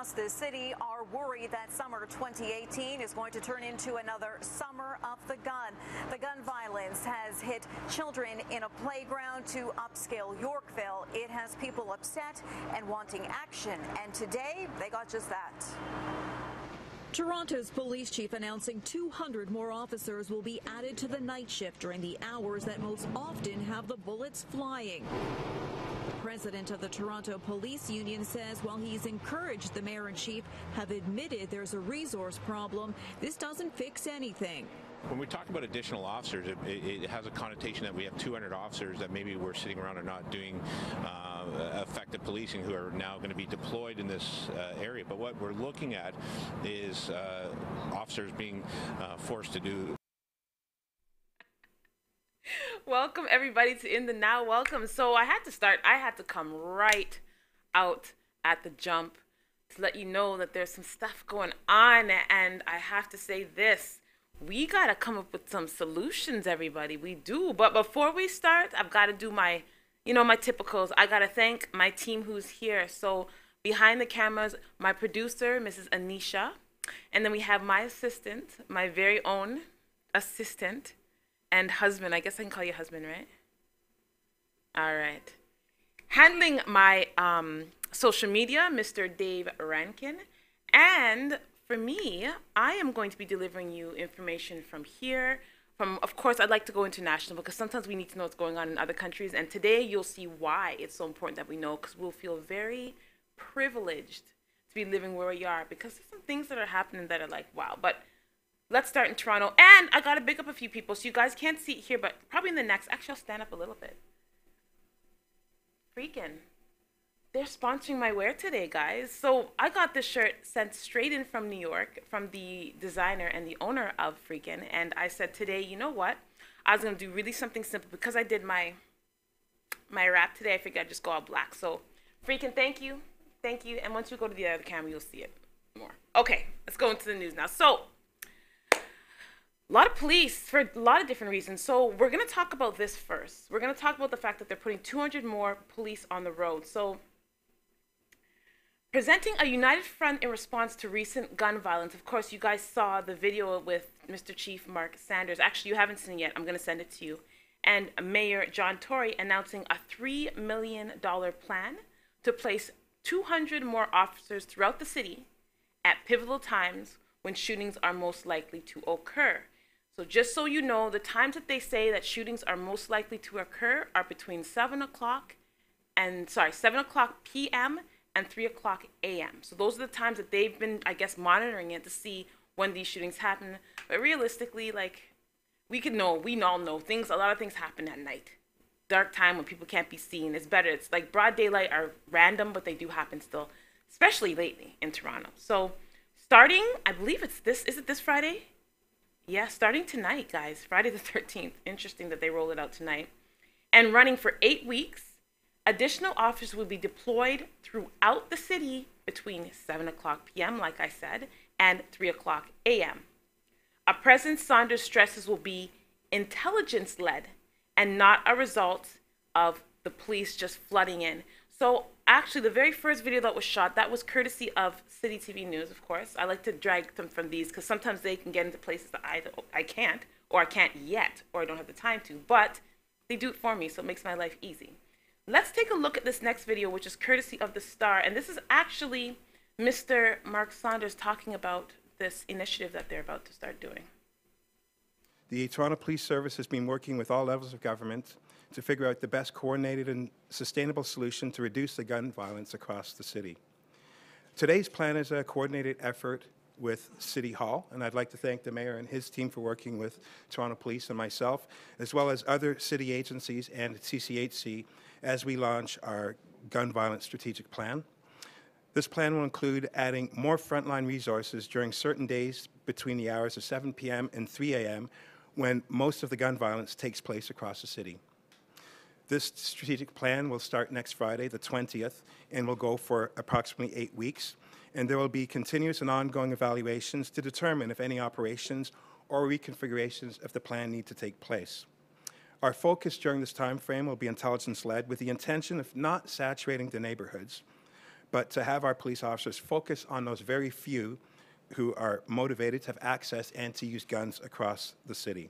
across the city are worried that summer 2018 is going to turn into another summer of the gun. The gun violence has hit children in a playground to upscale Yorkville. It has people upset and wanting action, and today they got just that. Toronto's police chief announcing 200 more officers will be added to the night shift during the hours that most often have the bullets flying. President of the Toronto Police Union says while he's encouraged the mayor and chief have admitted there's a resource problem, this doesn't fix anything. When we talk about additional officers, it has a connotation that we have 200 officers that maybe we're sitting around and not doing effective policing who are now going to be deployed in this area. But what we're looking at is officers being forced to do. Welcome everybody to In the Now. Welcome. So I had to come right out at the jump to let you know that there's some stuff going on, and I have to say this. We got to come up with some solutions, everybody. We do. But before we start, I've got to do my typicals. I got to thank my team who's here. So behind the cameras, my producer, Mrs. Anisha. And then we have my assistant, my very own assistant and husband. I guess I can call you husband, right? All right. Handling my social media, Mr. Dave Rankin. And for me, I am going to be delivering you information from here. Of course, I'd like to go international because sometimes we need to know what's going on in other countries. And today you'll see why it's so important that we know, because we'll feel very privileged to be living where we are, because there's some things that are happening that are like, wow. But let's start in Toronto. And I got to big up a few people. So you guys can't see it here, but probably in the next, actually I'll stand up a little bit. Freaking. They're sponsoring my wear today, guys. So I got this shirt sent straight in from New York from the designer and the owner of Freakin'. And I said today, you know what? I was going to do really something simple because I did my wrap today. I figured I'd just go all black. So Freakin', thank you. Thank you. And once you go to the other camera, you'll see it more. Okay, let's go into the news now. So a lot of police for a lot of different reasons. So we're going to talk about this first. We're going to talk about the fact that they're putting 200 more police on the road. So presenting a united front in response to recent gun violence. Of course, you guys saw the video with Mr. Chief Mark Sanders. Actually, you haven't seen it yet. I'm going to send it to you. And Mayor John Tory announcing a $3 million plan to place 200 more officers throughout the city at pivotal times when shootings are most likely to occur. So just so you know, the times that they say that shootings are most likely to occur are between 7 o'clock p.m. and 3 o'clock a.m. So those are the times that they've been, I guess, monitoring it to see when these shootings happen. But realistically, like, we all know a lot of things happen at night. Dark time when people can't be seen is better. It's like broad daylight are random, but they do happen still, especially lately in Toronto. So starting, I believe is it this Friday? Yeah, starting tonight, guys, Friday the 13th. Interesting that they roll it out tonight. And running for 8 weeks. Additional officers will be deployed throughout the city between 7 o'clock p.m., like I said, and 3 o'clock a.m. A President Sanders stresses will be intelligence-led and not a result of the police just flooding in. So actually, the very first video that was shot, that was courtesy of City TV News, of course. I like to drag them from these because sometimes they can get into places that I can't, or I can't yet, or I don't have the time to. But they do it for me, so it makes my life easy. Let's take a look at this next video, which is courtesy of The Star. And this is actually Mr. Mark Sanders talking about this initiative that they're about to start doing. The Toronto Police Service has been working with all levels of government to figure out the best coordinated and sustainable solution to reduce the gun violence across the city. Today's plan is a coordinated effort with City Hall, and I'd like to thank the Mayor and his team for working with Toronto Police and myself, as well as other city agencies and CCHC as we launch our gun violence strategic plan. This plan will include adding more frontline resources during certain days between the hours of 7 p.m. and 3 a.m. when most of the gun violence takes place across the city. This strategic plan will start next Friday, the 20th, and will go for approximately 8 weeks. And there will be continuous and ongoing evaluations to determine if any operations or reconfigurations of the plan need to take place. Our focus during this time frame will be intelligence-led with the intention of not saturating the neighborhoods, but to have our police officers focus on those very few who are motivated to have access and to use guns across the city.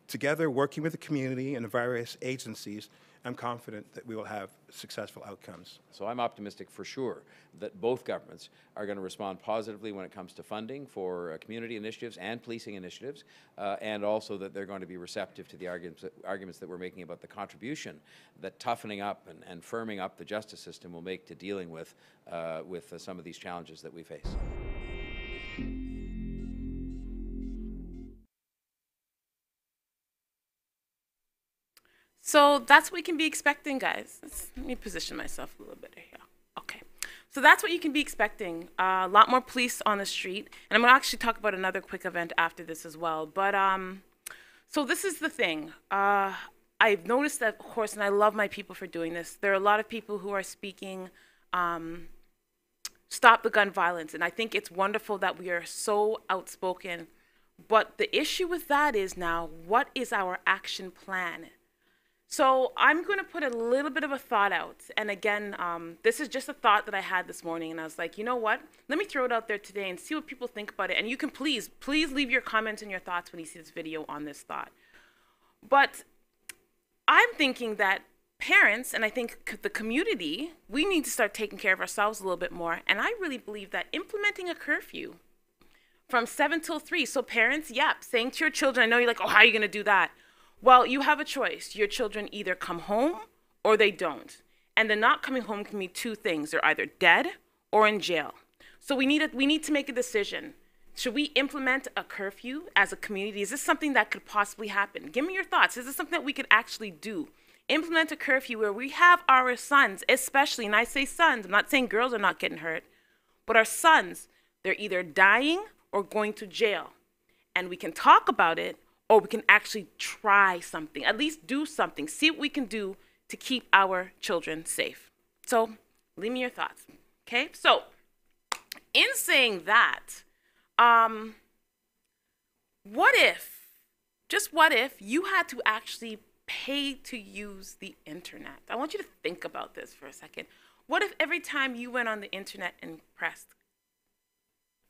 Together, working with the community and the various agencies, I'm confident that we will have successful outcomes. So I'm optimistic for sure that both governments are going to respond positively when it comes to funding for community initiatives and policing initiatives, and also that they're going to be receptive to the arguments that we're making about the contribution that toughening up and firming up the justice system will make to dealing with some of these challenges that we face. So that's what you can be expecting, guys. Let me position myself a little bit here. Okay. So that's what you can be expecting. A lot more police on the street. And I'm going to actually talk about another quick event after this as well. But so this is the thing. I've noticed that, of course, and I love my people for doing this. There are a lot of people who are speaking stop the gun violence. And I think it's wonderful that we are so outspoken. But the issue with that is now, what is our action plan? So I'm going to put a little bit of a thought out. And again, this is just a thought that I had this morning. And I was like, you know what? Let me throw it out there today and see what people think about it. And you can please leave your comments and your thoughts when you see this video on this thought. But I'm thinking that parents, and I think the community, we need to start taking care of ourselves a little bit more. And I really believe that implementing a curfew from 7 till 3. So parents, saying to your children, I know you're like, oh, how are you going to do that? Well, you have a choice. Your children either come home or they don't. And the not coming home can mean two things. They're either dead or in jail. So we need to make a decision. Should we implement a curfew as a community? Is this something that could possibly happen? Give me your thoughts. Is this something that we could actually do? Implement a curfew where we have our sons, especially, and I say sons, I'm not saying girls are not getting hurt, but our sons, they're either dying or going to jail. And we can talk about it, or we can actually try something, at least do something, see what we can do to keep our children safe. So leave me your thoughts, okay? So in saying that, what if you had to actually pay to use the internet? I want you to think about this for a second. What if every time you went on the internet and pressed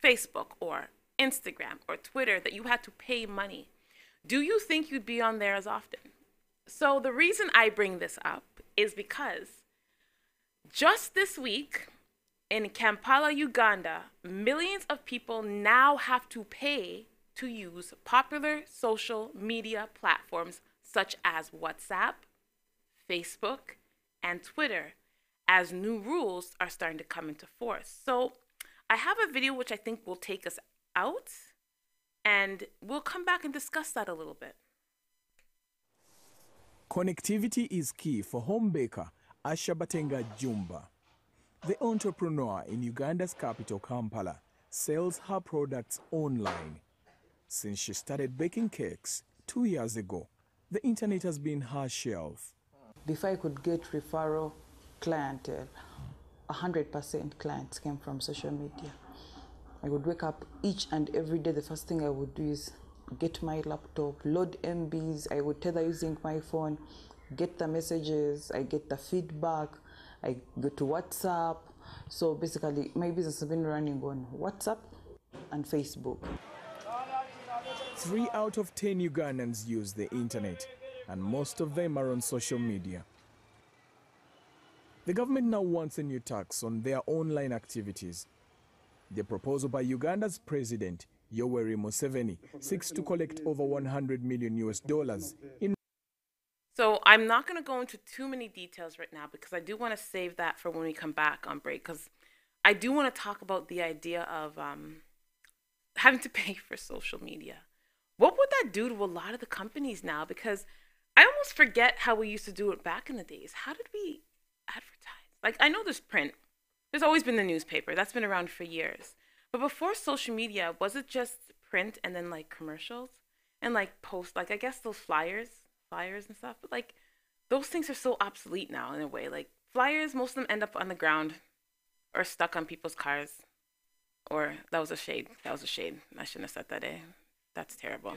Facebook or Instagram or Twitter that you had to pay money? Do you think you'd be on there as often? So the reason I bring this up is because just this week in Kampala, Uganda, millions of people now have to pay to use popular social media platforms such as WhatsApp, Facebook, and Twitter as new rules are starting to come into force. So I have a video which I think will take us out, and we'll come back and discuss that a little bit. Connectivity is key for home baker Asha Batenga Jumba. The entrepreneur in Uganda's capital, Kampala, sells her products online. Since she started baking cakes 2 years ago, the internet has been her shelf. Before I could get referral clientele, 100% clients came from social media. I would wake up each and every day. The first thing I would do is get my laptop, load MBs. I would tether using my phone, get the messages, I get the feedback, I go to WhatsApp. So basically, my business has been running on WhatsApp and Facebook. 3 out of 10 Ugandans use the internet, and most of them are on social media. The government now wants a new tax on their online activities. The proposal by Uganda's president, Yoweri Museveni, seeks to collect over $100 million in. So I'm not going to go into too many details right now because I do want to save that for when we come back on break, because I do want to talk about the idea of having to pay for social media. What would that do to a lot of the companies now? Because I almost forget how we used to do it back in the days. How did we advertise? Like, I know there's print. There's always been the newspaper. That's been around for years. But before social media, was it just print and then like commercials and like post, like I guess those flyers and stuff? But like those things are so obsolete now in a way. Like flyers, most of them end up on the ground or stuck on people's cars. Or that was a shade. I shouldn't have said that. That's terrible.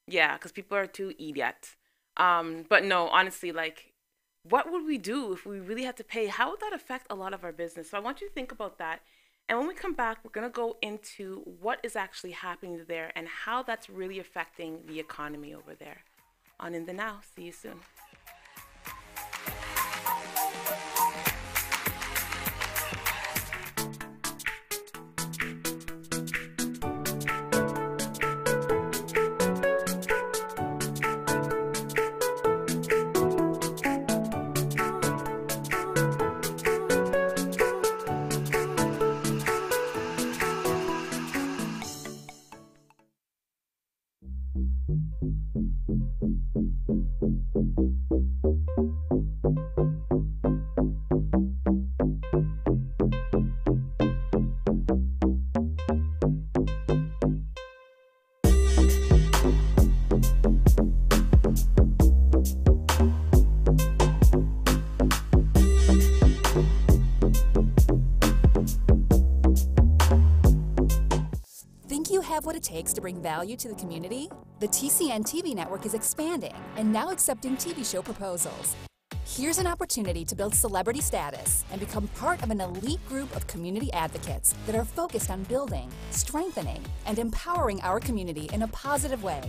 Yeah, because people are too idiot. But no, honestly, like what would we do if we really had to pay? How would that affect a lot of our business? So I want you to think about that. And when we come back, we're going to go into what is actually happening there and how that's really affecting the economy over there. On In the Now. See you soon. Have what it takes to bring value to the community? The TCN TV network is expanding and now accepting TV show proposals. Here's an opportunity to build celebrity status and become part of an elite group of community advocates that are focused on building, strengthening, and empowering our community in a positive way.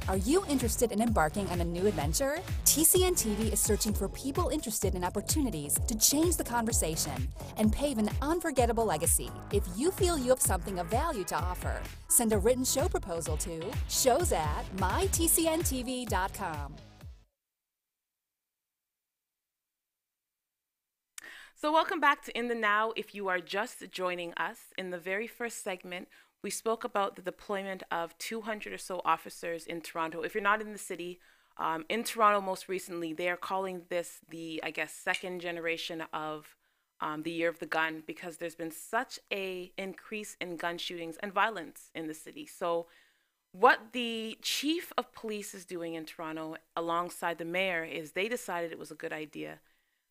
Are you interested in embarking on a new adventure? TCN TV is searching for people interested in opportunities to change the conversation and pave an unforgettable legacy. If you feel you have something of value to offer, send a written show proposal to shows@mytcntv.com. So welcome back to In the Now. If you are just joining us, in the very first segment, we spoke about the deployment of 200 or so officers in Toronto. If you're not in the city, in Toronto most recently, they are calling this the, I guess, second generation of the Year of the Gun, because there's been such a increase in gun shootings and violence in the city. So what the chief of police is doing in Toronto alongside the mayor is they decided it was a good idea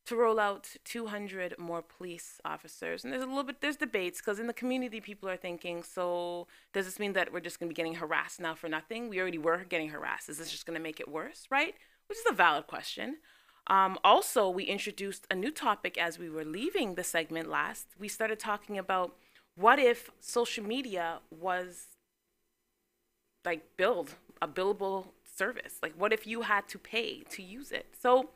to roll out 200 more police officers. And there's debates, because in the community, people are thinking, so does this mean that we're just gonna be getting harassed now for nothing? We already were getting harassed. Is this just gonna make it worse, right? Which is a valid question. Also, we introduced a new topic as we were leaving the segment last. We started talking about what if social media was like a billable service? Like what if you had to pay to use it? So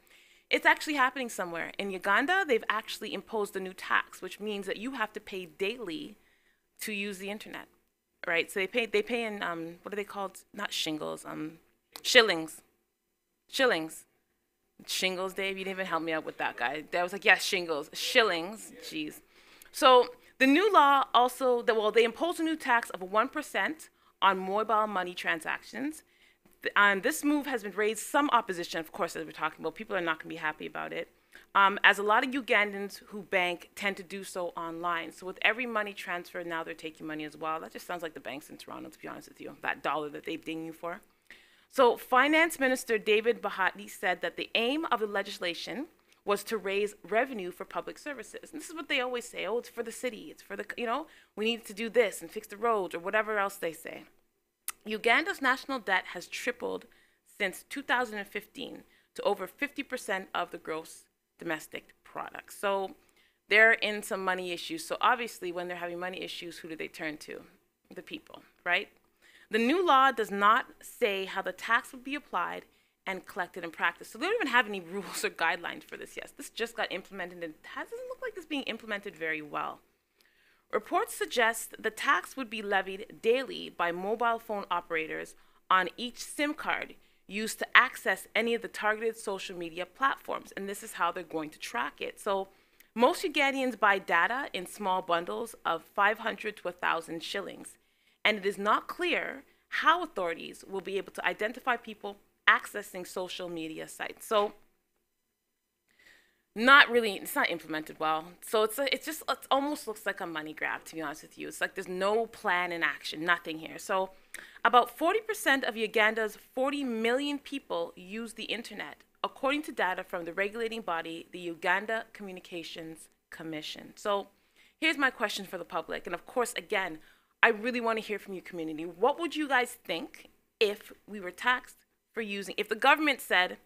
it's actually happening somewhere. In Uganda, they've actually imposed a new tax, which means that you have to pay daily to use the internet, right? So they pay in, what are they called? Not shingles, shillings. Shillings. Shingles, Dave, you didn't even help me out with that guy. I was like, yes, shingles. Shillings, jeez. So the new law also, they imposed a new tax of 1% on mobile money transactions. And this move has been raised some opposition, of course, as we're talking about. People are not going to be happy about it, as a lot of Ugandans who bank tend to do so online. So with every money transfer, now they're taking money as well. That just sounds like the banks in Toronto, to be honest with you, that dollar that they ding you for. So Finance Minister David Bahati said that the aim of the legislation was to raise revenue for public services. And this is what they always say, oh, it's for the city, it's for the, we need to do this and fix the roads or whatever else they say. Uganda's national debt has tripled since 2015 to over 50% of the gross domestic product. So they're in some money issues. So obviously when they're having money issues, who do they turn to? The people, right? The new law does not say how the tax would be applied and collected in practice. So they don't even have any rules or guidelines for this yet. This just got implemented and it doesn't look like it's being implemented very well. Reports suggest the tax would be levied daily by mobile phone operators on each SIM card used to access any of the targeted social media platforms. And this is how they're going to track it. So most Ugandans buy data in small bundles of 500 to 1,000 shillings. And it is not clear how authorities will be able to identify people accessing social media sites. So it's not implemented well. So it almost looks like a money grab, to be honest with you. It's like there's no plan in action, nothing here. So about 40% of Uganda's 40 million people use the internet, according to data from the regulating body, the Uganda Communications Commission. So here's my question for the public. And of course, again, I really want to hear from you, community. What would you guys think if we were taxed for if the government said,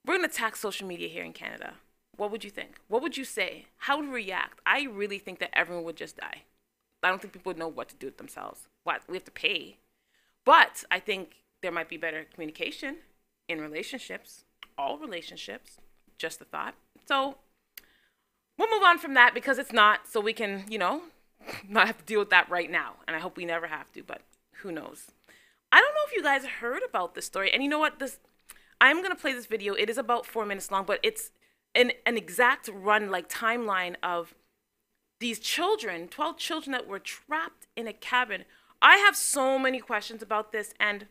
we're going to attack social media here in Canada. What would you think? What would you say? How would you react? I really think that everyone would just die. I don't think people would know what to do with themselves. What? We have to pay. But I think there might be better communication in relationships, all relationships, just a thought. So we'll move on from that because it's not, so we can, you know, not have to deal with that right now. And I hope we never have to, but who knows? I don't know if you guys heard about this story. And you know what? I'm going to play this video. It is about 4 minutes long, but it's an exact run, like timeline of these children, 12 children that were trapped in a cabin. I have so many questions about this, and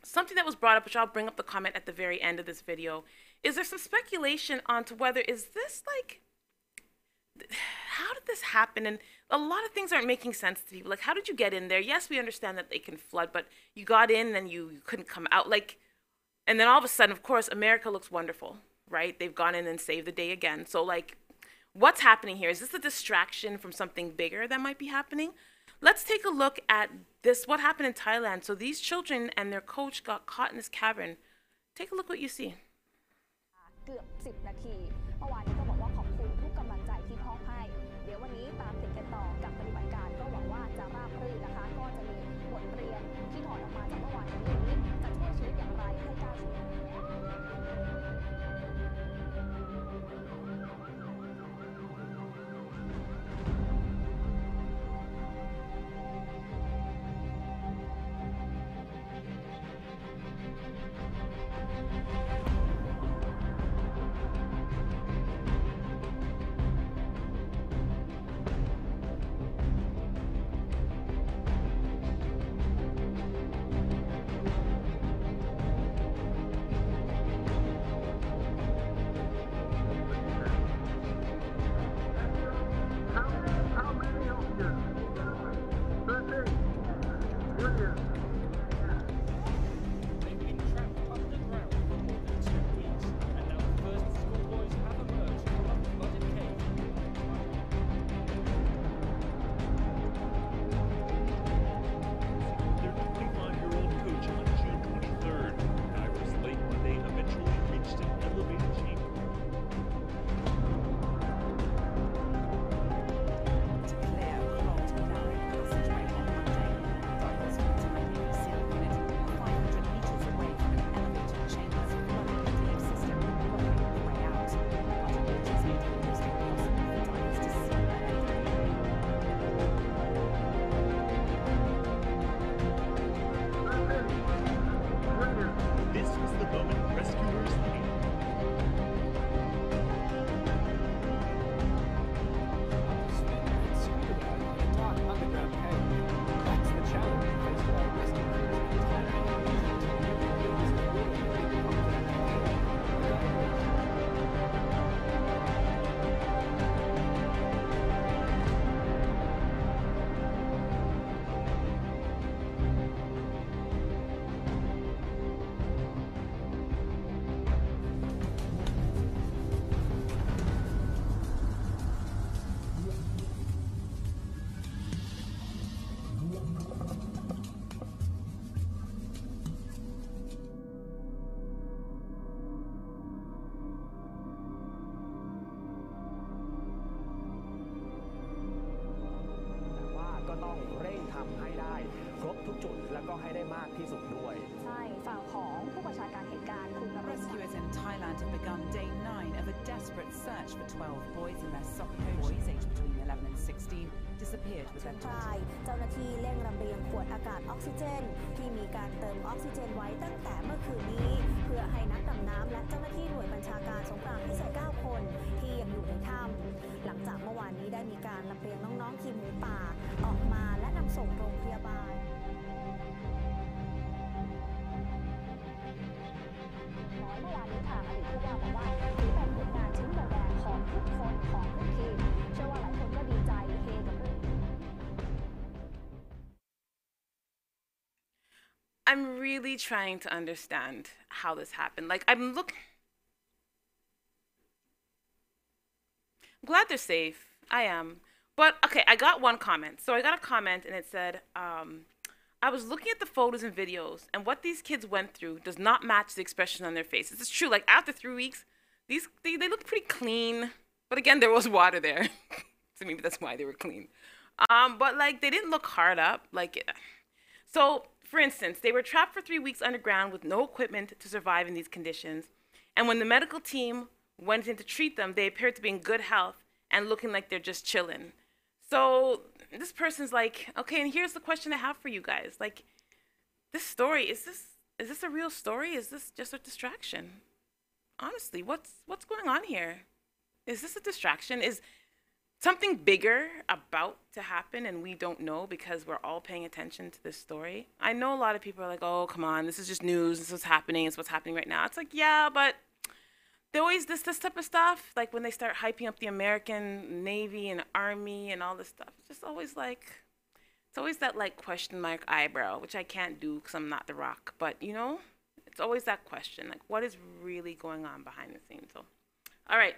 something that was brought up, which I'll bring up the comment at the very end of this video, is there some speculation onto whether is this like, how did this happen? And a lot of things aren't making sense to people. Like, how did you get in there? Yes, we understand that they can flood, but you got in and you couldn't come out. Like, and then all of a sudden, of course, America looks wonderful, right? They've gone in and saved the day again. So like, what's happening here? Is this a distraction from something bigger that might be happening? Let's take a look at this, what happened in Thailand. So these children and their coach got caught in this cabin. Take a look what you see. เกือบ10 นาทีเมื่อวานนี้ก็บอกว่าขอบคุณทุกกำลังใจที่มอบให้เดี๋ยววันนี้ตามติดกันต่อกับปฏิบัติการก็หวังว่าจะราบรื่นนะคะก็จะมีบทเรียนที่ถอดออกมาจากเมื่อวานนี้จะช่วยชีวิตอย่างไรให้ก้าวสู่ Rescuers in Thailand have begun day 9 of a desperate search for 12 boys and their soccer coach, boys aged between 11 and 16, disappeared with their toddlers. เจ้าหน้าที่เร่งลำเลียงขวดอากาศออกซิเจนที่มีการเติมออกซิเจนไว้ตั้งแต่เมื่อคืนนี้เพื่อให้นักดำน้ำและเจ้าหน้าที่หน่วยบัญชาการสงครามพิเศษ9 คนที่ยังอยู่ในถ้ำหลังจากเมื่อวานนี้ได้มีการลำเลียงน้องๆทีมหมูป่าออกมาและนำส่งโรงพยาบาลเมื่อวานนี้ทางอดีตผู้ว่าบอกว่าถือเป็นผลงานชิ้นโบแดงของทุกคนของทุกทีมเชื่อว่าหลายคนก็ดีใจเฮกับเรื่อง I'm really trying to understand how this happened. Like, I'm glad they're safe. I am. But, okay, I got one comment. So I got a comment and it said, I was looking at the photos and videos, and what these kids went through does not match the expression on their faces. It's true. Like, after 3 weeks, they look pretty clean. But again, there was water there. So maybe that's why they were clean. But, like, they didn't look hard up. Like, so, for instance, they were trapped for 3 weeks underground with no equipment to survive in these conditions. And when the medical team went in to treat them, they appeared to be in good health and looking like they're just chilling. So this person's like, okay, and here's the question I have for you guys. Like, this story, is this a real story? Is this just a distraction? Honestly, what's going on here? Is this a distraction? Is something bigger about to happen and we don't know because we're all paying attention to this story? I know a lot of people are like, oh, come on, this is just news. This is what's happening. It's what's happening right now. It's like, yeah, but they always, this type of stuff, like when they start hyping up the American Navy and Army and all this stuff, it's just always like, it's always that like question mark eyebrow, which I can't do because I'm not The Rock. But, you know, it's always that question, like what is really going on behind the scenes? So, all right.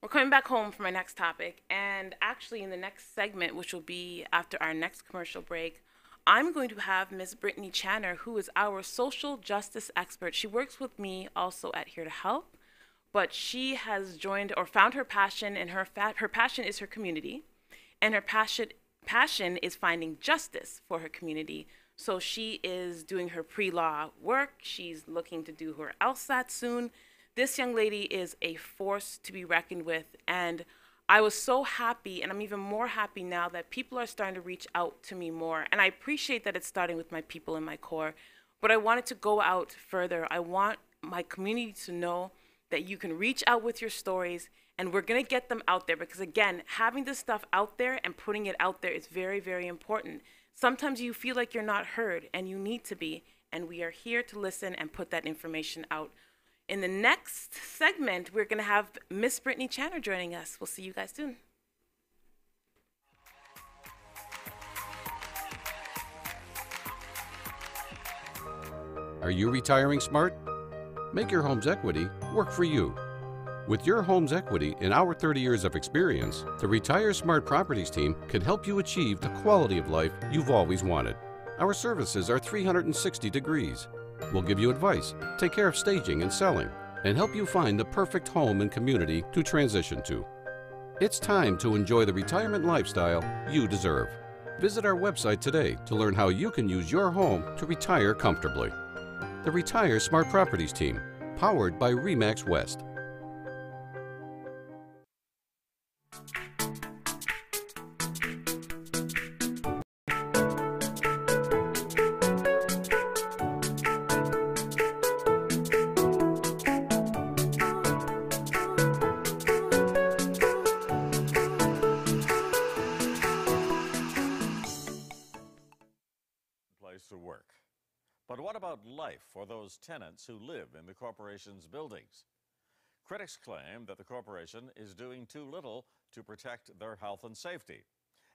We're coming back home for my next topic, and actually in the next segment, which will be after our next commercial break, I'm going to have Ms. Brittney Channer, who is our social justice expert. She works with me also at Here to Help, but she has joined or found her passion, and her passion is her community, and her passion is finding justice for her community. So she is doing her pre-law work. She's looking to do her LSAT soon. This young lady is a force to be reckoned with, and I was so happy, and I'm even more happy now that people are starting to reach out to me more, and I appreciate that it's starting with my people in my core, but I want it to go out further. I want my community to know that you can reach out with your stories, and we're going to get them out there, because again, having this stuff out there and putting it out there is very, very important. Sometimes you feel like you're not heard, and you need to be, and we are here to listen and put that information out. In the next segment, we're going to have Miss Brittney Channer joining us. We'll see you guys soon. Are you retiring smart? Make your home's equity work for you. With your home's equity in our 30 years of experience, the Retire Smart Properties team can help you achieve the quality of life you've always wanted. Our services are 360 degrees. We'll give you advice, take care of staging and selling, and help you find the perfect home and community to transition to. It's time to enjoy the retirement lifestyle you deserve. Visit our website today to learn how you can use your home to retire comfortably. The Retire Smart Properties team, powered by RE/MAX West. To work. But what about life for those tenants who live in the corporation's buildings? Critics claim that the corporation is doing too little to protect their health and safety.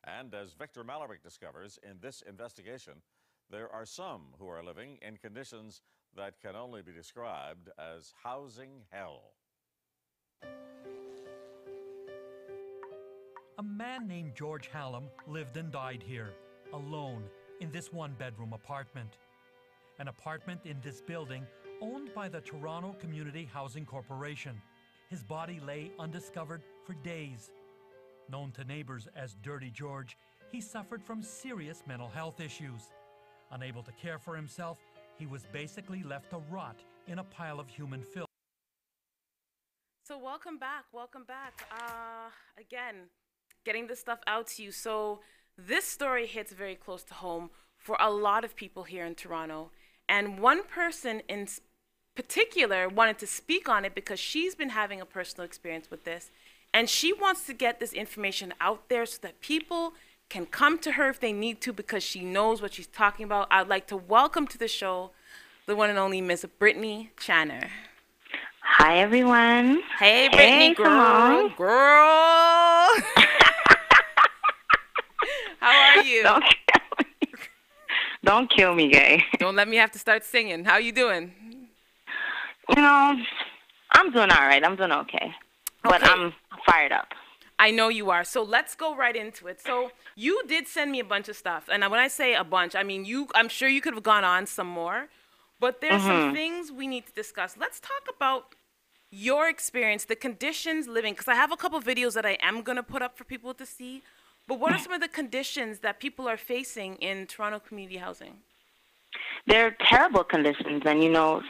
And as Victor Malarick discovers in this investigation, there are some who are living in conditions that can only be described as housing hell. A man named George Hallam lived and died here, alone, in this one-bedroom apartment. An apartment in this building owned by the Toronto Community Housing Corporation. His body lay undiscovered for days. Known to neighbors as Dirty George, he suffered from serious mental health issues. Unable to care for himself, he was basically left to rot in a pile of human filth. So welcome back. Again, getting this stuff out to you. So this story hits very close to home for a lot of people here in Toronto. And one person in particular wanted to speak on it because she's been having a personal experience with this. And she wants to get this information out there so that people can come to her if they need to, because she knows what she's talking about. I'd like to welcome to the show the one and only Miss Brittney Channer. Hi, everyone. Hey, Brittney, girl. How are you? Don't kill me, gay. Don't let me have to start singing. How you doing? You know, I'm doing all right. I'm doing okay. But I'm fired up. I know you are. So let's go right into it. So you did send me a bunch of stuff. And when I say a bunch, I mean, I'm sure you could have gone on some more. But there's some things we need to discuss. Let's talk about your experience, the conditions living. Because I have a couple videos that I am going to put up for people to see. But what are some of the conditions that people are facing in Toronto community housing? They're terrible conditions. And,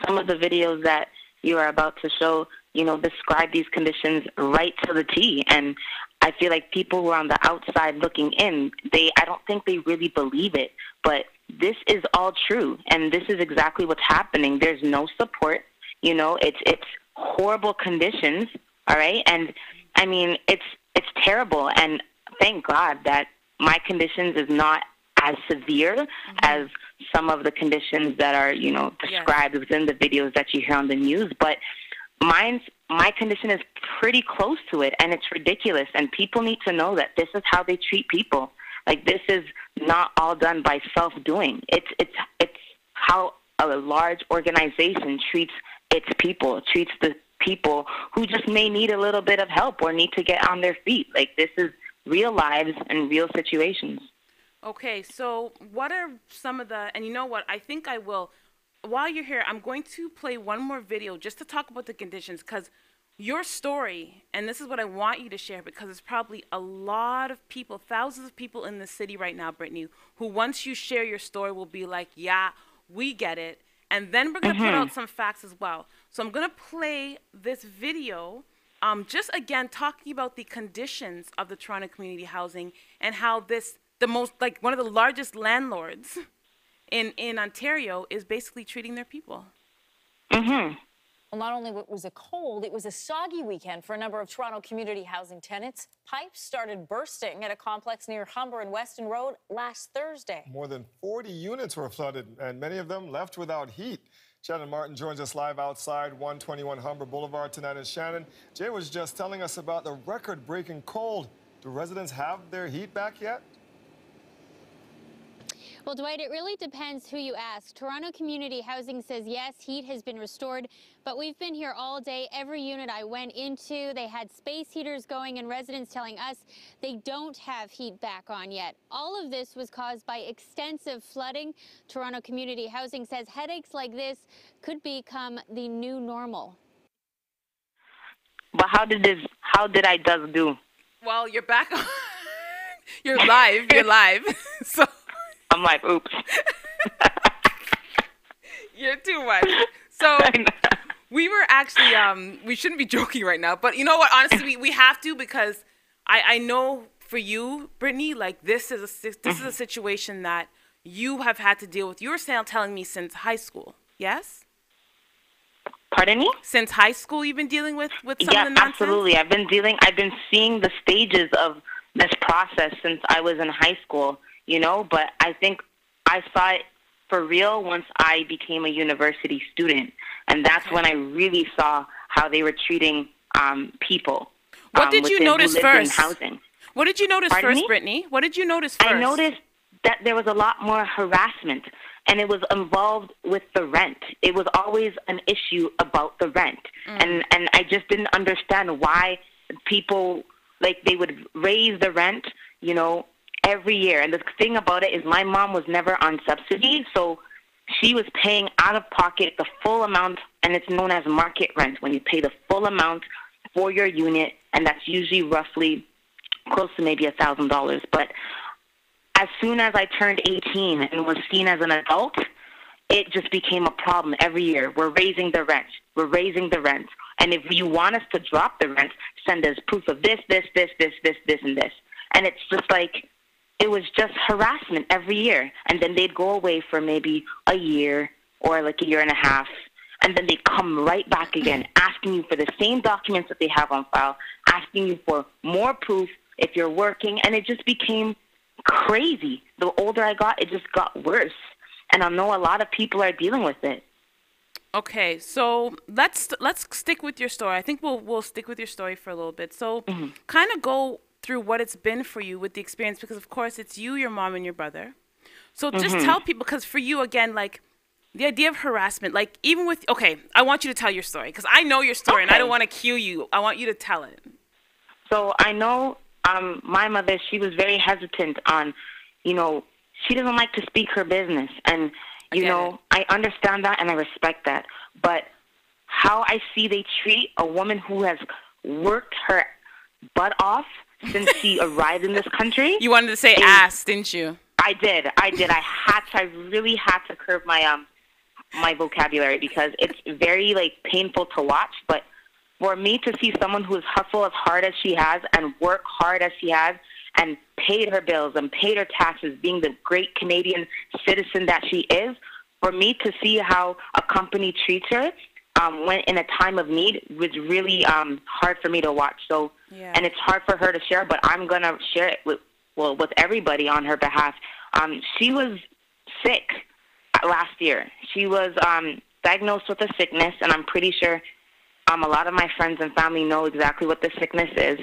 some of the videos that you are about to show, describe these conditions right to the T. And I feel like people who are on the outside looking in, I don't think they really believe it. But this is all true. And this is exactly what's happening. There's no support. It's horrible conditions. All right. And I mean, it's terrible. And thank God that my conditions is not as severe as some of the conditions that are, described within the videos that you hear on the news. But my condition is pretty close to it, and it's ridiculous. And people need to know that this is how they treat people. Like, this is not all done by self-doing. It's how a large organization treats its people, treats the people who just may need a little bit of help or need to get on their feet. Like, this is real lives and real situations. Okay, so what are some of the, and you know what, I think I will, while you're here, I'm going to play one more video just to talk about the conditions, because your story, and this is what I want you to share, because it's probably a lot of people, thousands of people in the city right now, Brittney, who once you share your story will be like, yeah, we get it. And then we're going to put out some facts as well. So I'm going to play this video, just again talking about the conditions of the Toronto community housing and how one of the largest landlords in Ontario is basically treating their people. Well, not only was it cold, it was a soggy weekend for a number of Toronto community housing tenants. Pipes started bursting at a complex near Humber and Weston Road last Thursday. More than 40 units were flooded, and many of them left without heat. Shannon Martin joins us live outside 121 Humber Boulevard tonight. And Shannon, Jay was just telling us about the record-breaking cold. Do residents have their heat back yet? Well, Dwight, it really depends who you ask. Toronto Community Housing says, yes, heat has been restored, but we've been here all day. Every unit I went into, they had space heaters going, and residents telling us they don't have heat back on yet. All of this was caused by extensive flooding. Toronto Community Housing says headaches like this could become the new normal. But how did I just do? Well, you're back on. You're live. You're live. So I'm like, oops. You're too much. So we were actually, we shouldn't be joking right now, but you know what? Honestly, we have to, because I know for you, Brittney, like this is a situation that you have had to deal with. You were telling me since high school, yes? Pardon me? Since high school, you've been dealing with some of the nonsense? Absolutely. I've been seeing the stages of this process since I was in high school. But I think I saw it for real once I became a university student. And that's when I really saw how they were treating people. What did you notice first? Housing. What did you notice first, Brittney? What did you notice first? I noticed that there was a lot more harassment, and it was involved with the rent. It was always an issue about the rent. And I just didn't understand why people, they would raise the rent, every year. And the thing about it is my mom was never on subsidy, so she was paying out of pocket the full amount, and it's known as market rent, when you pay the full amount for your unit, and that's usually roughly close to maybe $1,000. But as soon as I turned 18 and was seen as an adult, it just became a problem every year. We're raising the rent. We're raising the rent. And if you want us to drop the rent, send us proof of this, and this. And it's just like, it was just harassment every year. And then they'd go away for maybe a year or like a year and a half. And then they'd come right back again, asking you for the same documents that they have on file, asking you for more proof if you're working. And it just became crazy. The older I got, it just got worse. And I know a lot of people are dealing with it. Okay, so let's stick with your story. I think we'll stick with your story for a little bit. So kind of go through what it's been for you with the experience, because of course it's you, your mom, and your brother. So just tell people, because for you, again, like the idea of harassment, like even with, okay, I want you to tell your story, because I know your story and I don't want to cue you. I want you to tell it. So I know my mother, she was very hesitant on, you know, she doesn't like to speak her business. And, you know, I understand that and I respect that. But how I see they treat a woman who has worked her butt off since she arrived in this country. You wanted to say ass, didn't you? I did. I really had to curb my my vocabulary because it's very like painful to watch. But for me to see someone who has hustled as hard as she has and worked hard as she has and paid her bills and paid her taxes, being the great Canadian citizen that she is, for me to see how a company treats her when in a time of need was really hard for me to watch. So, and it's hard for her to share, but I'm gonna share it with everybody on her behalf. She was sick last year. She was diagnosed with a sickness, and I'm pretty sure a lot of my friends and family know exactly what the sickness is.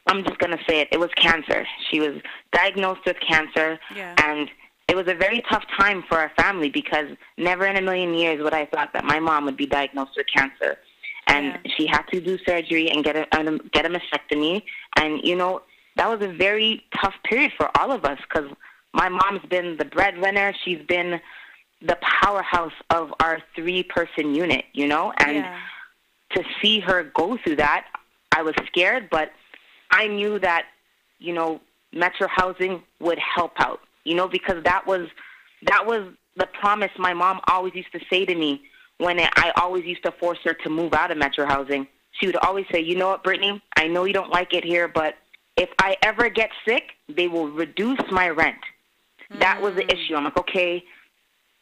I'm just going to say it. It was cancer. She was diagnosed with cancer, and it was a very tough time for our family because never in a million years would I thought that my mom would be diagnosed with cancer. And she had to do surgery and get a mastectomy. And, you know, that was a very tough period for all of us because my mom's been the breadwinner. She's been the powerhouse of our 3-person unit, you know, and to see her go through that, I was scared, but I knew that, you know, Metro Housing would help out, you know, because that was the promise my mom always used to say to me when I always used to force her to move out of Metro Housing. She would always say, you know what, Brittney, I know you don't like it here, but if I ever get sick, they will reduce my rent. That was the issue. I'm like, okay,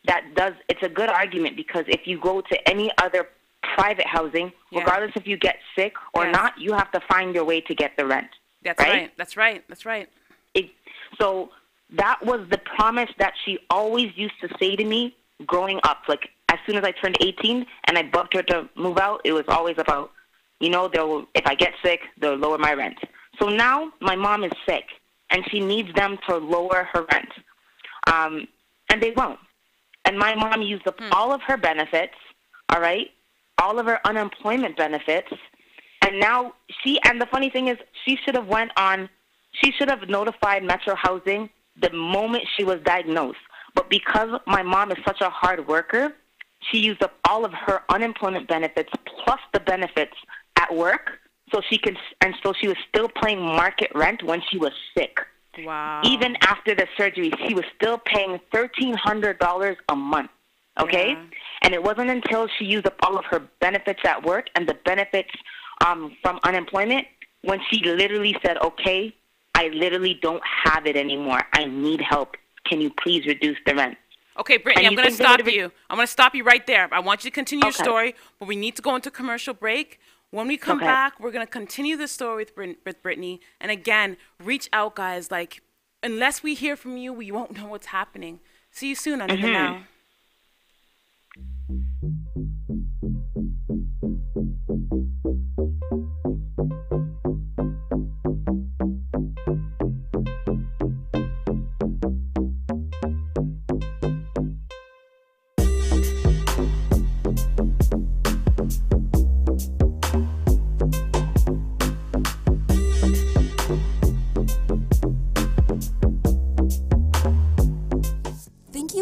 it's a good argument because if you go to any other private housing, regardless if you get sick or not, you have to find your way to get the rent. That's right. That's right. That's right. So that was the promise that she always used to say to me growing up. Like as soon as I turned 18 and I bugged her to move out, it was always about, you know, if I get sick, they'll lower my rent. So now my mom is sick and she needs them to lower her rent. And they won't. And my mom used up all of her benefits, all right, all of her unemployment benefits. And now and the funny thing is she should have notified Metro Housing the moment she was diagnosed. But because my mom is such a hard worker, she used up all of her unemployment benefits plus the benefits at work. So so she was still paying market rent when she was sick. Wow. Even after the surgery, she was still paying $1,300 a month. Okay? Yeah. And it wasn't until she used up all of her benefits at work and the benefits from unemployment when she literally said, okay, I literally don't have it anymore. I need help. Can you please reduce the rent? Okay, Brittney, I'm going to stop you. I'm going to stop you right there. I want you to continue your story, but we need to go into commercial break. When we come back, we're going to continue the story with Brittney. And again, reach out, guys. Like, unless we hear from you, we won't know what's happening. See you soon on Even Now.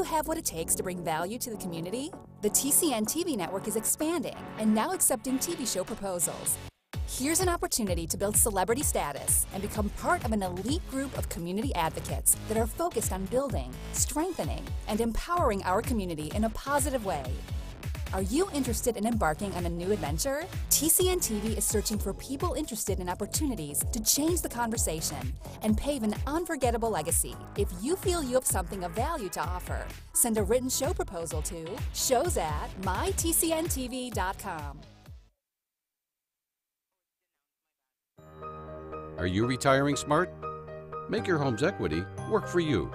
Have what it takes to bring value to the community? The TCN TV network is expanding and now accepting TV show proposals. Here's an opportunity to build celebrity status and become part of an elite group of community advocates that are focused on building, strengthening, and empowering our community in a positive way. Are you interested in embarking on a new adventure? TCN TV is searching for people interested in opportunities to change the conversation and pave an unforgettable legacy. If you feel you have something of value to offer, send a written show proposal to shows@mytcntv.com. Are you retiring smart? Make your home's equity work for you.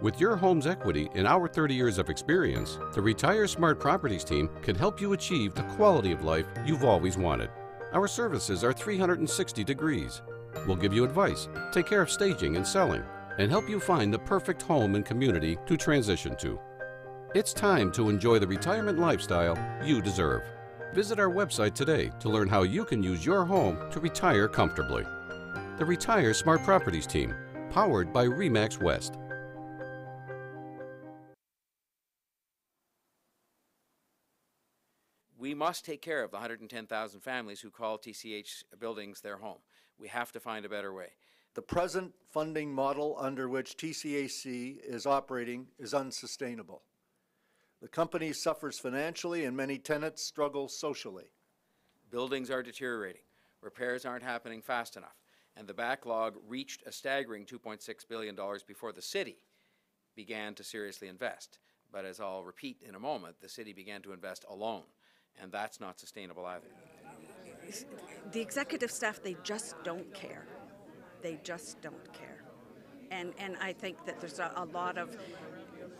With your home's equity in our 30 years of experience, the Retire Smart Properties team can help you achieve the quality of life you've always wanted. Our services are 360 degrees. We'll give you advice, take care of staging and selling, and help you find the perfect home and community to transition to. It's time to enjoy the retirement lifestyle you deserve. Visit our website today to learn how you can use your home to retire comfortably. the Retire Smart Properties team, powered by RE/MAX West. We must take care of the 110,000 families who call TCH buildings their home. We have to find a better way. The present funding model under which TCAC is operating is unsustainable. The company suffers financially and many tenants struggle socially. Buildings are deteriorating, repairs aren't happening fast enough, and the backlog reached a staggering $2.6 billion before the city began to seriously invest. But as I'll repeat in a moment, the city began to invest alone, and that's not sustainable either. The executive staff, they just don't care. They just don't care. And I think that there's a lot of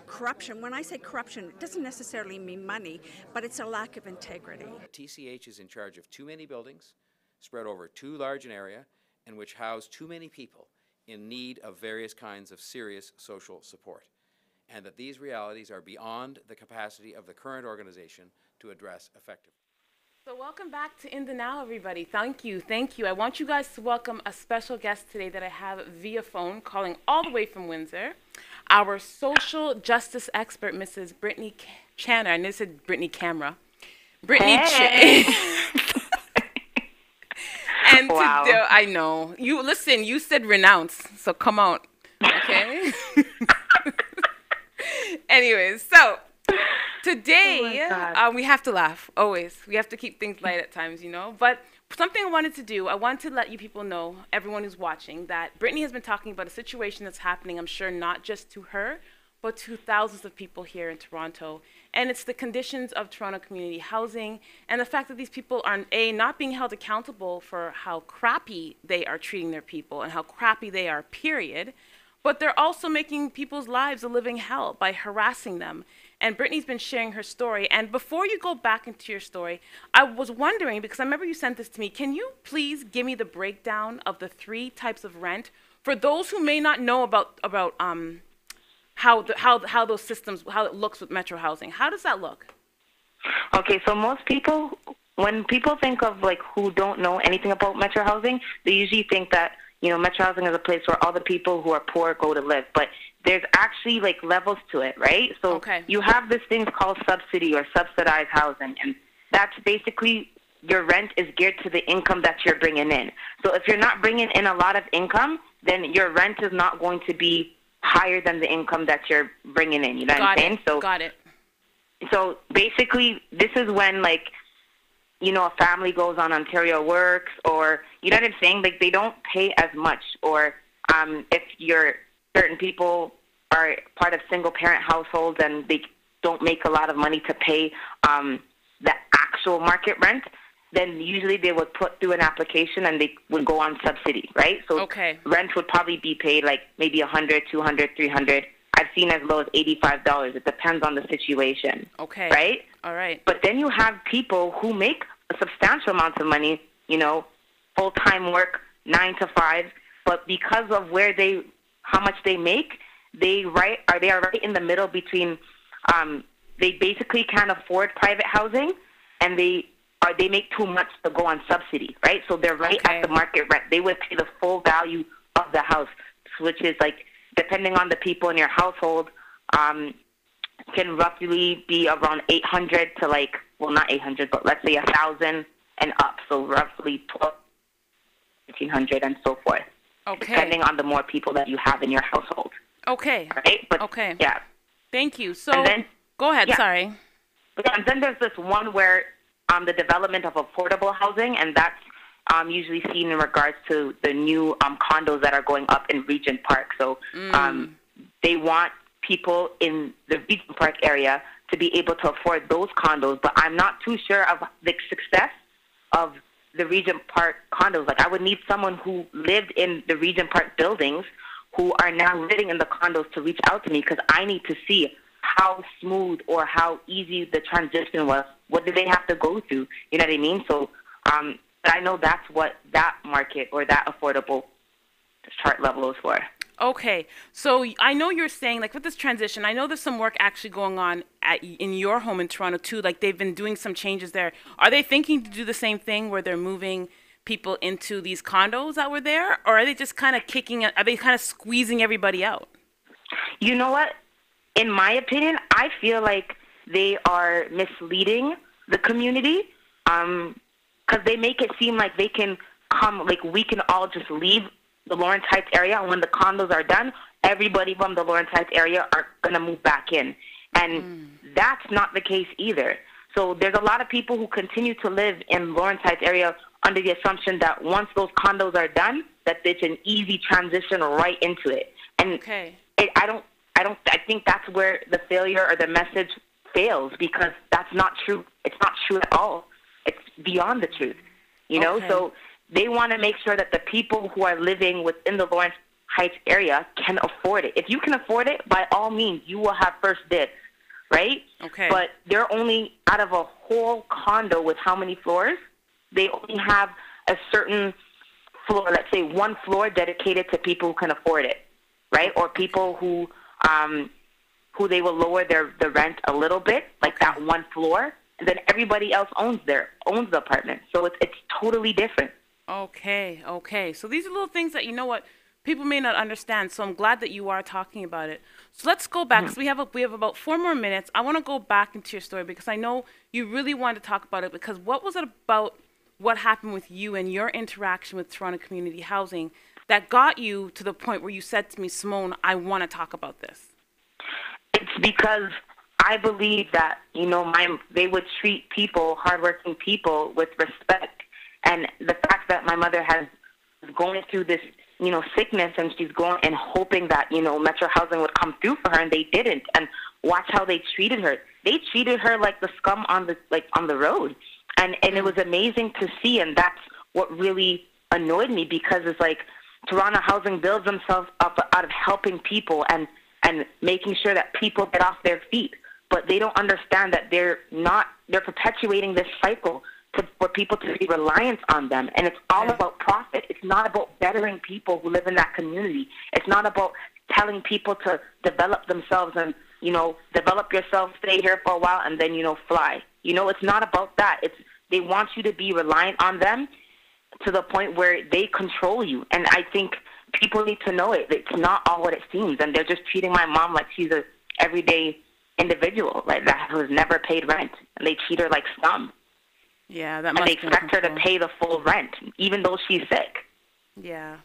corruption. When I say corruption, it doesn't necessarily mean money, but it's a lack of integrity. TCH is in charge of too many buildings, spread over too large an area, and which house too many people in need of various kinds of serious social support. And that these realities are beyond the capacity of the current organization to address effectively. So welcome back to In the Now, everybody. Thank you, thank you. I want you guys to welcome a special guest today that I have via phone, calling all the way from Windsor, our social justice expert, Mrs. Brittney Channer. And this is Brittney Camera. Brittney Channer. And wow. today, I know. You listen, you said renounce, so come out. Okay? Anyways, so today, we have to laugh, always. We have to keep things light at times, you know. But something I wanted to do, I want to let you people know, everyone who's watching, that Brittney has been talking about a situation that's happening, I'm sure, not just to her, but to thousands of people here in Toronto. And it's the conditions of Toronto community housing and the fact that these people are, A, not being held accountable for how crappy they are treating their people and how crappy they are, period. But they're also making people's lives a living hell by harassing them. And Brittney's been sharing her story. And before you go back into your story, I was wondering, because I remember you sent this to me, can you please give me the breakdown of the 3 types of rent for those who may not know about how those systems, how it looks with Metro Housing? How does that look? Okay, so most people, when people think of like who don't know anything about Metro Housing, they usually think that, you know, Metro Housing is a place where all the people who are poor go to live. But there's actually like levels to it, right? So you have this thing called subsidy or subsidized housing, and that's basically your rent is geared to the income that you're bringing in. So if you're not bringing in a lot of income, then your rent is not going to be higher than the income that you're bringing in. You know what I'm saying? So got it. So basically, this is when like, you know, a family goes on Ontario Works, or, you know what I'm saying? Like, they don't pay as much. Or if certain people are part of single-parent households and they don't make a lot of money to pay the actual market rent, then usually they would put through an application and they would go on subsidy, right? So rent would probably be paid like maybe $100, $200, $300. I've seen as low as $85. It depends on the situation. Okay. Right? All right. But then you have people who make a substantial amount of money, you know, full-time work, 9 to 5, but because of how much they make, they are right in the middle between, they basically can't afford private housing, and they make too much to go on subsidy, right? So they're right at the market rent. They would pay the full value of the house, which is like, depending on the people in your household, can roughly be around 800 to like, well, not 800, but let's say 1,000 and up. So roughly 1,500 and so forth. Okay. Depending on the more people that you have in your household. Okay. Right? But, okay. Yeah. Thank you. So go ahead. Yeah. Sorry. And then there's this one where the development of affordable housing, and that's usually seen in regards to the new condos that are going up in Regent Park. So they want people in the Regent Park area to be able to afford those condos, but I'm not too sure of the success of the Regent Park condos. Like, I would need someone who lived in the Regent Park buildings who are now living in the condos to reach out to me, because I need to see how smooth or how easy the transition was. What did they have to go through? You know what I mean? So I know that's what that market or that affordable chart level is for. Okay, so I know you're saying, like, with this transition, I know there's some work actually going on in your home in Toronto, too. Like, they've been doing some changes there. Are they thinking to do the same thing where they're moving people into these condos that were there, or are they just kind of are they kind of squeezing everybody out? You know what? In my opinion, I feel like they are misleading the community because they make it seem like they can come, like we can all just leave the Lawrence Heights area, and when the condos are done, everybody from the Lawrence Heights area are going to move back in. And that's not the case either. So there's a lot of people who continue to live in Lawrence Heights area under the assumption that once those condos are done, that it's an easy transition right into it. And I think that's where the failure or the message fails, because that's not true. It's not true at all. It's beyond the truth, you know? So they want to make sure that the people who are living within the Lawrence Heights area can afford it. If you can afford it, by all means, you will have first dibs, right? Okay. But they're only, out of a whole condo with how many floors, they only have a certain floor, let's say one floor dedicated to people who can afford it, right? Or people who they will lower the rent a little bit, like that one floor, and then everybody else owns the apartment. So it's totally different. Okay. So these are little things that, you know what, people may not understand. So I'm glad that you are talking about it. So let's go back, because we have about 4 more minutes. I want to go back into your story, because I know you really wanted to talk about it, because what was it about what happened with you and your interaction with Toronto Community Housing that got you to the point where you said to me, Simone, I want to talk about this? It's because I believe that, you know, they would treat people, hardworking people, with respect. And the fact that my mother has going through this, you know, sickness, and she's going and hoping that, you know, Metro Housing would come through for her, and they didn't. And watch how they treated her. They treated her like the scum on the road. And it was amazing to see, and that's what really annoyed me, because it's like Toronto Housing builds themselves up out of helping people and making sure that people get off their feet. But they don't understand that they're perpetuating this cycle for people to be reliant on them. And it's all about profit. It's not about bettering people who live in that community. It's not about telling people to develop themselves and, you know, develop yourself, stay here for a while, and then, you know, fly. You know, it's not about that. They want you to be reliant on them to the point where they control you. And I think people need to know it. It's not all what it seems. And they're just treating my mom like she's a everyday individual, like that, who's never paid rent. And they treat her like scum. Yeah, that and must they expect her to pay the full rent, even though she's sick. Yeah.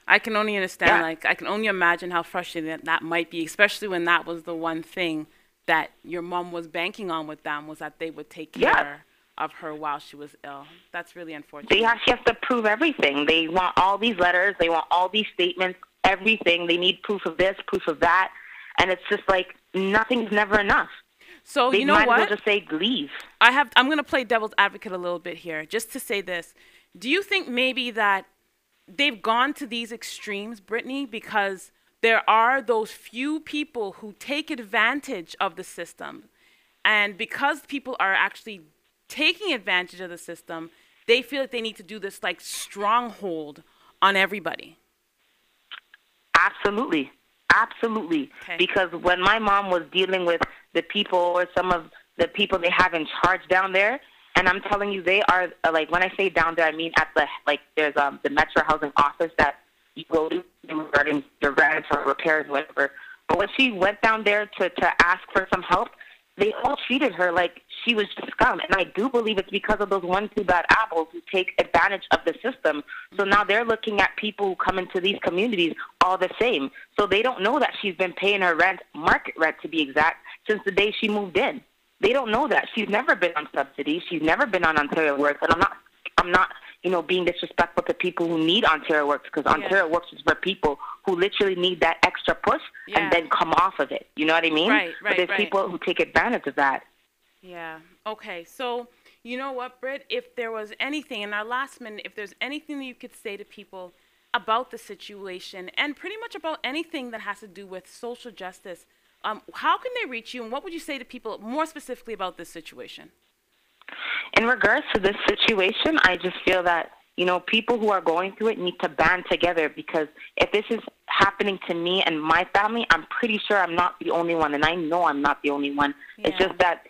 I can only understand, like, I can only imagine how frustrating that might be, especially when that was the one thing that your mom was banking on with them, was that they would take care of her while she was ill. That's really unfortunate. She has to prove everything. They want all these letters. They want all these statements, everything. They need proof of this, proof of that. And it's just like nothing's never enough. So you know what? They might as well just say leave. I'm going to play devil's advocate a little bit here, just to say this. Do you think maybe that they've gone to these extremes, Brittney, because there are those few people who take advantage of the system, and because people are actually taking advantage of the system, they feel like they need to do this like stronghold on everybody? Absolutely. Okay. Because when my mom was dealing with the people, or some of the people they have in charge down there, and I'm telling you, they are, like, when I say down there, I mean at the, like, there's the Metro Housing office that you go to regarding your rents or repairs, whatever. But when she went down there to ask for some help, they all treated her like she was just scum. And I do believe it's because of those 1-2 bad apples who take advantage of the system. So now they're looking at people who come into these communities all the same. So they don't know that she's been paying her rent, market rent to be exact, since the day she moved in. They don't know that. She's never been on subsidies. She's never been on Ontario Works. And I'm not, you know, being disrespectful to people who need Ontario Works, because Ontario Works is for people who literally need that extra push and then come off of it. You know what I mean? Right. But there's people who take advantage of that. Yeah. Okay. So, you know what, Britt? If there was anything in our last minute, if there's anything that you could say to people about the situation, and pretty much about anything that has to do with social justice, how can they reach you, and what would you say to people more specifically about this situation? In regards to this situation, I just feel that, you know, people who are going through it need to band together, because if this is happening to me and my family, I'm pretty sure I'm not the only one, and I know I'm not the only one. It's just that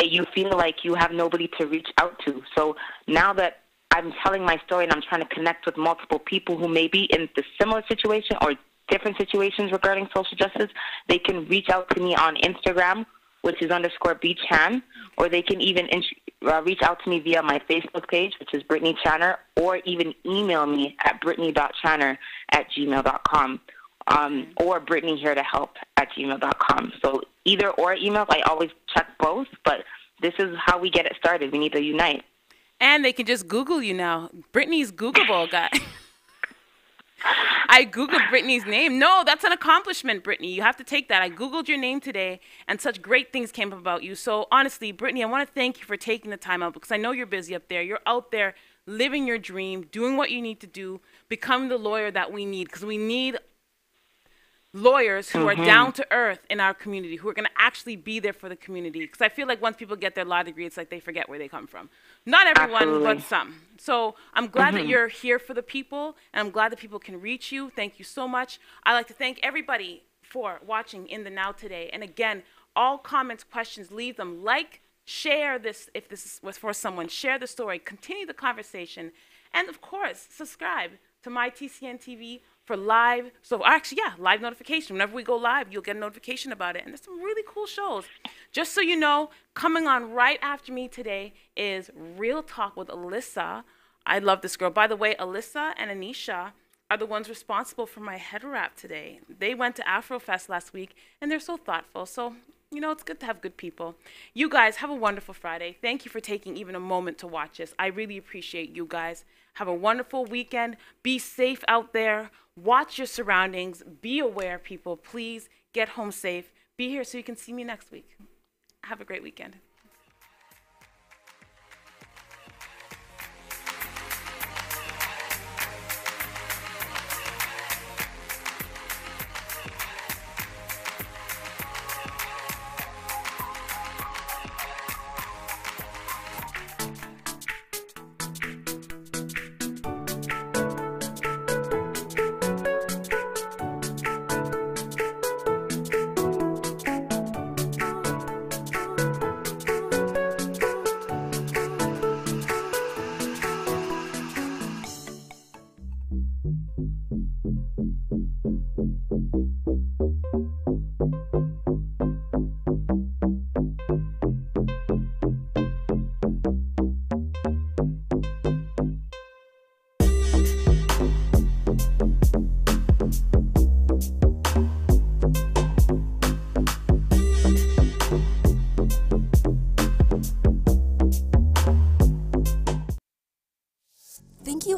you feel like you have nobody to reach out to. So now that I'm telling my story and I'm trying to connect with multiple people who may be in the similar situation or different situations regarding social justice, they can reach out to me on Instagram, which is _BChan, or they can even reach out to me via my Facebook page, which is Brittney Channer, or even email me at brittney.channer@gmail.com, or brittneyheretohelp@gmail.com. So either or emails, I always check both, but this is how we get it started. We need to unite. And they can just Google you now. Brittney's Googleable, guy. I Googled Brittney's name. No, that's an accomplishment, Brittney. You have to take that. I Googled your name today, and such great things came up about you. So honestly, Brittney, I want to thank you for taking the time out, because I know you're busy up there. You're out there living your dream, doing what you need to do, becoming the lawyer that we need, because we need lawyers who are down to earth in our community, who are going to actually be there for the community. Because I feel like once people get their law degree, it's like they forget where they come from. Not everyone, but some. So I'm glad that you're here for the people, and I'm glad that people can reach you. Thank you so much. I'd like to thank everybody for watching In the Now today. And again, all comments, questions, leave them. Like, share this if this was for someone. Share the story. Continue the conversation. And of course, subscribe to my TCN TV for live, live notification. Whenever we go live, you'll get a notification about it. And there's some really cool shows. Just so you know, coming on right after me today is Real Talk with Alyssa. I love this girl. By the way, Alyssa and Anisha are the ones responsible for my head wrap today. They went to Afrofest last week, and they're so thoughtful. So, you know, it's good to have good people. You guys have a wonderful Friday. Thank you for taking even a moment to watch this. I really appreciate you guys. Have a wonderful weekend. Be safe out there. Watch your surroundings. Be aware, people. Please get home safe. Be here so you can see me next week. Have a great weekend.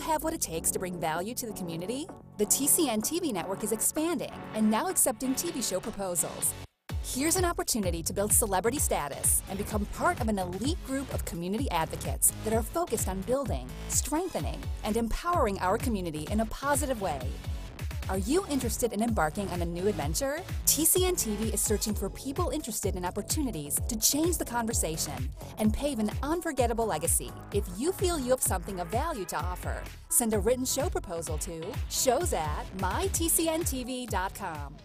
Have what it takes to bring value to the community? The TCN TV network is expanding and now accepting TV show proposals. Here's an opportunity to build celebrity status and become part of an elite group of community advocates that are focused on building, strengthening, and empowering our community in a positive way. Are you interested in embarking on a new adventure? TCN TV is searching for people interested in opportunities to change the conversation and pave an unforgettable legacy. If you feel you have something of value to offer, send a written show proposal to shows@mytcntv.com.